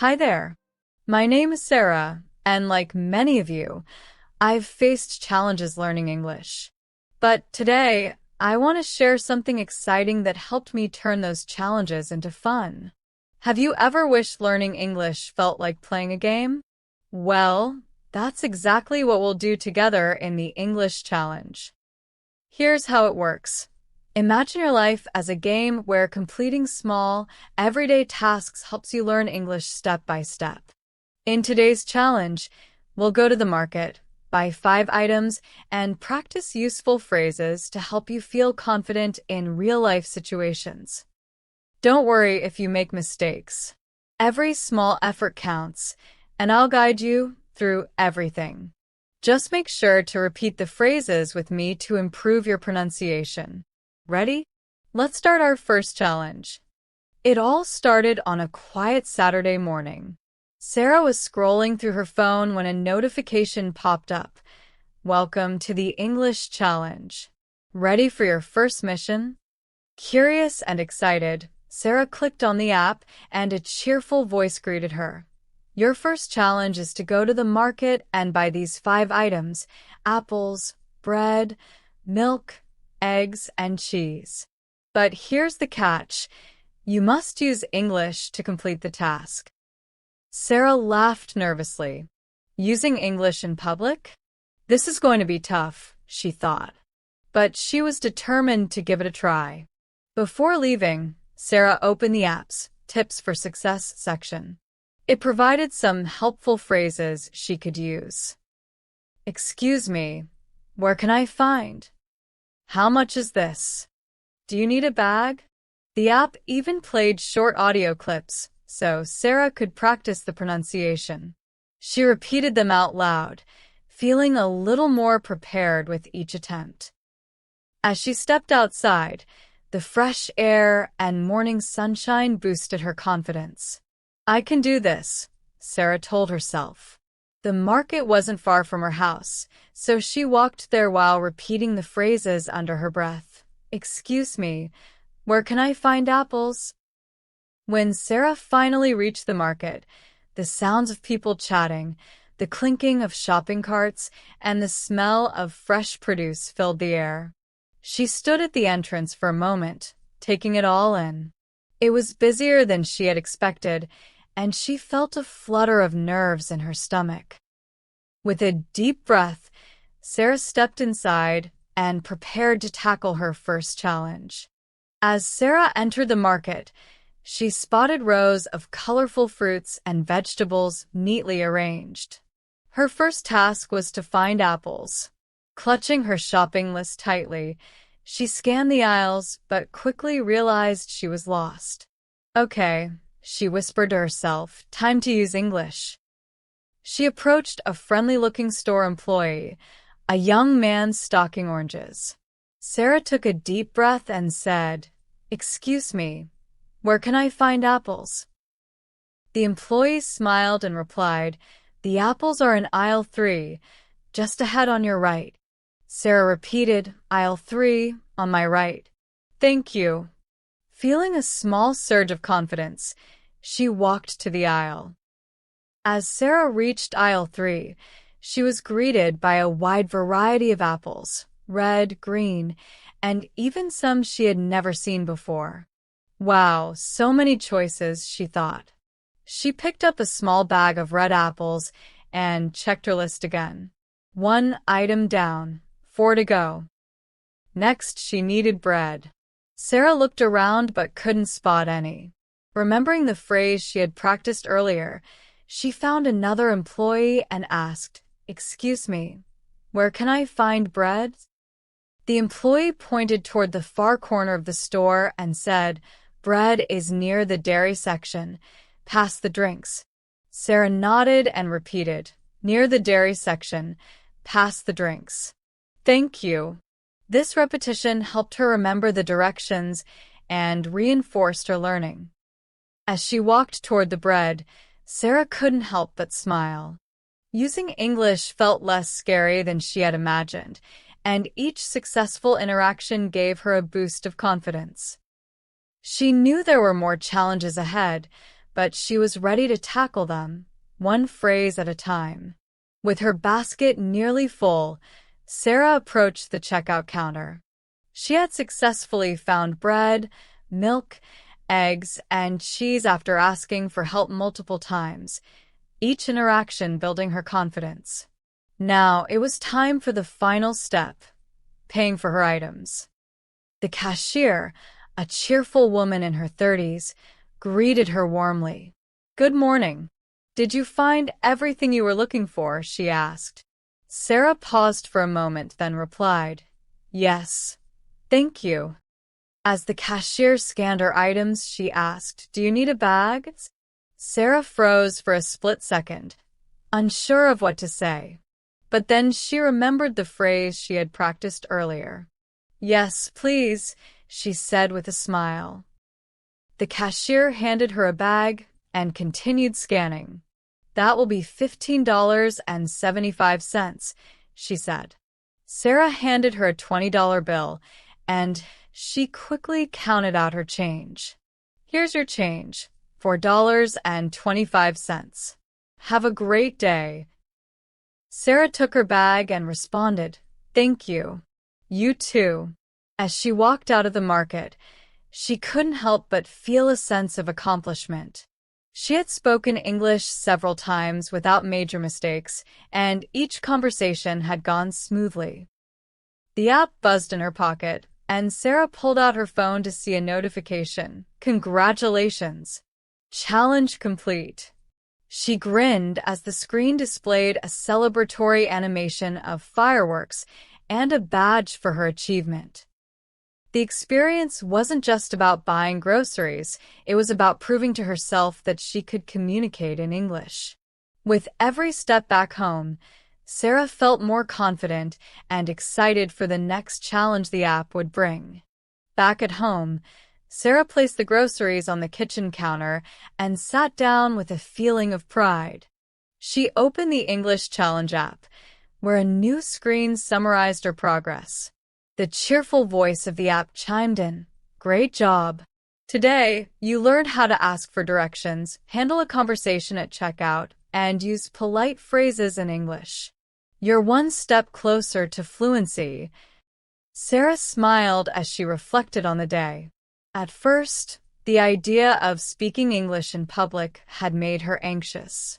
Hi there. My name is Sarah, and like many of you, I've faced challenges learning English. But today, I want to share something exciting that helped me turn those challenges into fun. Have you ever wished learning English felt like playing a game? Well, that's exactly what we'll do together in the English Challenge. Here's how it works. Imagine your life as a game where completing small, everyday tasks helps you learn English step by step. In today's challenge, we'll go to the market, buy 5 items, and practice useful phrases to help you feel confident in real-life situations. Don't worry if you make mistakes. Every small effort counts, and I'll guide you through everything. Just make sure to repeat the phrases with me to improve your pronunciation. Ready? Let's start our first challenge. It all started on a quiet Saturday morning. Sarah was scrolling through her phone when a notification popped up. Welcome to the English Challenge. Ready for your first mission? Curious and excited, Sarah clicked on the app and a cheerful voice greeted her. Your first challenge is to go to the market and buy these 5 items: apples, bread, milk, eggs, and cheese. But here's the catch. You must use English to complete the task. Sarah laughed nervously. Using English in public? This is going to be tough, she thought. But she was determined to give it a try. Before leaving, Sarah opened the app's Tips for Success section. It provided some helpful phrases she could use. Excuse me, where can I find? How much is this? Do you need a bag? The app even played short audio clips, so Sarah could practice the pronunciation. She repeated them out loud, feeling a little more prepared with each attempt. As she stepped outside, the fresh air and morning sunshine boosted her confidence. I can do this, Sarah told herself. The market wasn't far from her house, so she walked there while repeating the phrases under her breath. Excuse me, where can I find apples? When Sarah finally reached the market, the sounds of people chatting, the clinking of shopping carts, and the smell of fresh produce filled the air. She stood at the entrance for a moment, taking it all in. It was busier than she had expected, and she felt a flutter of nerves in her stomach. With a deep breath, Sarah stepped inside and prepared to tackle her first challenge. As Sarah entered the market, she spotted rows of colorful fruits and vegetables neatly arranged. Her first task was to find apples. Clutching her shopping list tightly, she scanned the aisles but quickly realized she was lost. Okay, she whispered to herself, time to use English. She approached a friendly-looking store employee, a young man stocking oranges. Sarah took a deep breath and said, Excuse me, where can I find apples? The employee smiled and replied, The apples are in aisle 3, just ahead on your right. Sarah repeated, Aisle 3, on my right. Thank you. Feeling a small surge of confidence, she walked to the aisle. As Sarah reached aisle 3, she was greeted by a wide variety of apples, red, green, and even some she had never seen before. Wow, so many choices, she thought. She picked up a small bag of red apples and checked her list again. 1 item down, 4 to go. Next, she needed bread. Sarah looked around but couldn't spot any. Remembering the phrase she had practiced earlier, she found another employee and asked, Excuse me, where can I find bread? The employee pointed toward the far corner of the store and said, Bread is near the dairy section, past the drinks. Sarah nodded and repeated, Near the dairy section, past the drinks. Thank you. This repetition helped her remember the directions and reinforced her learning. As she walked toward the bread, Sarah couldn't help but smile. Using English felt less scary than she had imagined, and each successful interaction gave her a boost of confidence. She knew there were more challenges ahead, but she was ready to tackle them, one phrase at a time. With her basket nearly full, Sarah approached the checkout counter. She had successfully found bread, milk, eggs, and cheese after asking for help multiple times, each interaction building her confidence. Now it was time for the final step, paying for her items. The cashier, a cheerful woman in her 30s, greeted her warmly. "Good morning. Did you find everything you were looking for?" she asked. Sarah paused for a moment, then replied, "Yes, thank you." As the cashier scanned her items, she asked, "Do you need a bag?" Sarah froze for a split second, unsure of what to say. But then she remembered the phrase she had practiced earlier. "Yes, please," she said with a smile. The cashier handed her a bag and continued scanning. "That will be $15.75, she said. Sarah handed her a $20 bill, and she quickly counted out her change. "Here's your change, $4.25. Have a great day." Sarah took her bag and responded, "Thank you. You too." As she walked out of the market, she couldn't help but feel a sense of accomplishment. She had spoken English several times without major mistakes, and each conversation had gone smoothly. The app buzzed in her pocket, and Sarah pulled out her phone to see a notification. "Congratulations! Challenge complete." She grinned as the screen displayed a celebratory animation of fireworks and a badge for her achievement. The experience wasn't just about buying groceries, it was about proving to herself that she could communicate in English. With every step back home, Sarah felt more confident and excited for the next challenge the app would bring. Back at home, Sarah placed the groceries on the kitchen counter and sat down with a feeling of pride. She opened the English Challenge app, where a new screen summarized her progress. The cheerful voice of the app chimed in, "Great job. Today, you learned how to ask for directions, handle a conversation at checkout, and use polite phrases in English. You're one step closer to fluency." Sarah smiled as she reflected on the day. At first, the idea of speaking English in public had made her anxious.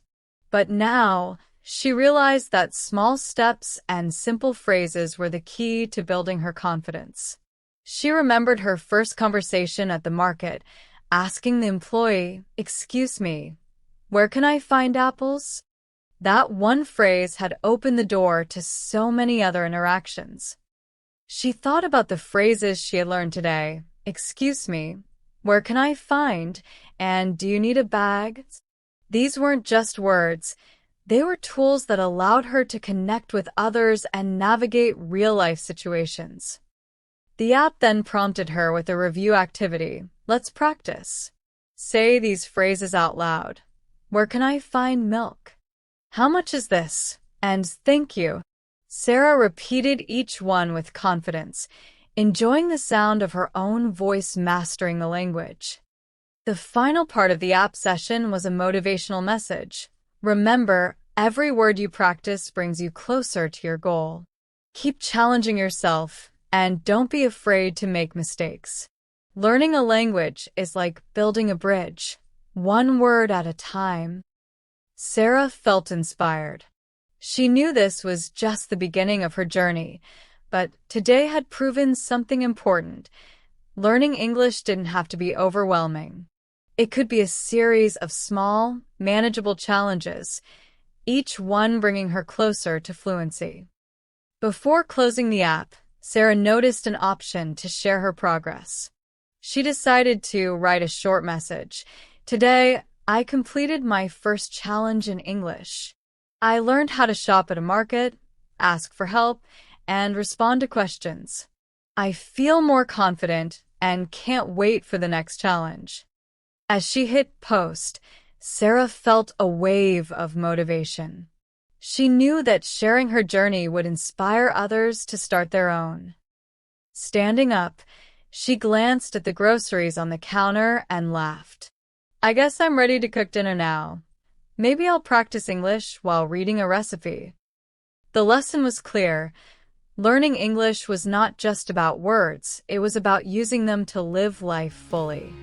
But now, she realized that small steps and simple phrases were the key to building her confidence. She remembered her first conversation at the market, asking the employee, "Excuse me, where can I find apples?" That one phrase had opened the door to so many other interactions. She thought about the phrases she had learned today. "Excuse me, where can I find?" and "Do you need a bag?" These weren't just words. They were tools that allowed her to connect with others and navigate real-life situations. The app then prompted her with a review activity. "Let's practice. Say these phrases out loud. Where can I find milk? How much is this? And thank you." Sarah repeated each one with confidence, enjoying the sound of her own voice mastering the language. The final part of the app session was a motivational message. "Remember, every word you practice brings you closer to your goal. Keep challenging yourself, and don't be afraid to make mistakes. Learning a language is like building a bridge, one word at a time." Sarah felt inspired. She knew this was just the beginning of her journey, but today had proven something important. Learning English didn't have to be overwhelming. It could be a series of small, manageable challenges, each one bringing her closer to fluency. Before closing the app, Sarah noticed an option to share her progress. She decided to write a short message. "Today, I completed my first challenge in English. I learned how to shop at a market, ask for help, and respond to questions. I feel more confident and can't wait for the next challenge." As she hit post, Sarah felt a wave of motivation. She knew that sharing her journey would inspire others to start their own. Standing up, she glanced at the groceries on the counter and laughed. I guess I'm ready to cook dinner now. Maybe I'll practice English while reading a recipe. The lesson was clear. Learning English was not just about words, it was about using them to live life fully.